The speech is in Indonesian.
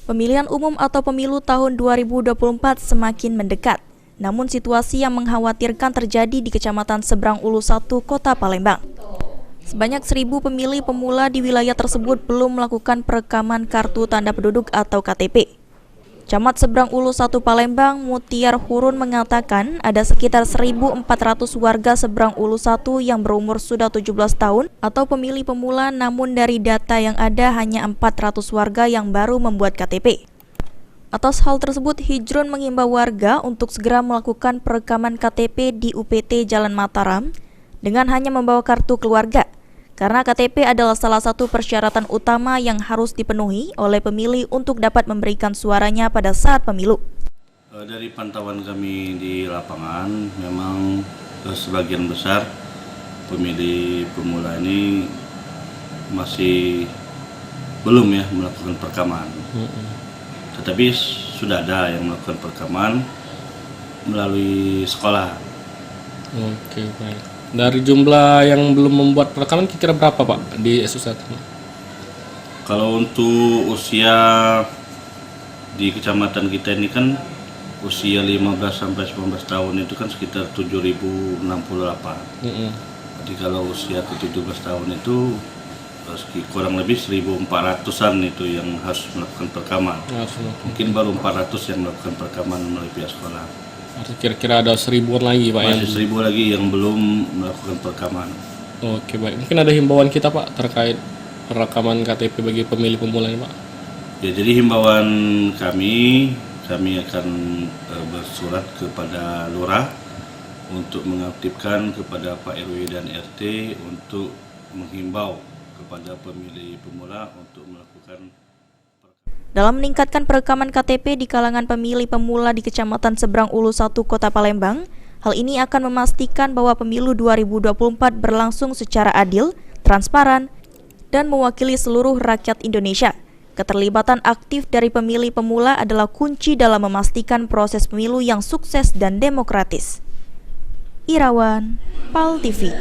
Pemilihan umum atau pemilu tahun 2024 semakin mendekat. Namun situasi yang mengkhawatirkan terjadi di Kecamatan Seberang Ulu 1, Kota Palembang. Sebanyak 1.000 pemilih pemula di wilayah tersebut belum melakukan perekaman kartu tanda penduduk atau KTP. Camat Seberang Ulu 1 Palembang, Mutiar Hurun mengatakan ada sekitar 1.400 warga Seberang Ulu 1 yang berumur sudah 17 tahun atau pemilih pemula, namun dari data yang ada hanya 400 warga yang baru membuat KTP. Atas hal tersebut, Hijrun mengimbau warga untuk segera melakukan perekaman KTP di UPT Jalan Mataram dengan hanya membawa kartu keluarga. Karena KTP adalah salah satu persyaratan utama yang harus dipenuhi oleh pemilih untuk dapat memberikan suaranya pada saat pemilu. Dari pantauan kami di lapangan, memang sebagian besar pemilih pemula ini masih belum melakukan perekaman. Tetapi sudah ada yang melakukan perekaman melalui sekolah. Oke, baik. Dari jumlah yang belum membuat perekaman kira-kira berapa Pak di SU1? Kalau untuk usia di kecamatan kita ini kan usia 15 sampai 19 tahun itu kan sekitar 7.068. Jadi kalau usia ke 17 tahun itu kurang lebih 1.400-an itu yang harus melakukan perekaman. Mungkin baru 400 yang melakukan perekaman melalui pihak sekolah. Kira-kira ada 1.000-an lagi Pak? Masih 1.000 lagi yang belum melakukan perekaman. Oke, baik. Mungkin ada himbauan kita Pak terkait perekaman KTP bagi pemilih pemula ini Pak? Ya, jadi himbauan kami akan bersurat kepada Lurah untuk mengaktifkan kepada Pak RW dan RT untuk menghimbau kepada pemilih pemula untuk melakukan. Dalam meningkatkan perekaman KTP di kalangan pemilih pemula di Kecamatan Seberang Ulu 1, Kota Palembang, hal ini akan memastikan bahwa pemilu 2024 berlangsung secara adil, transparan, dan mewakili seluruh rakyat Indonesia. Keterlibatan aktif dari pemilih pemula adalah kunci dalam memastikan proses pemilu yang sukses dan demokratis. Irawan, PAL TV.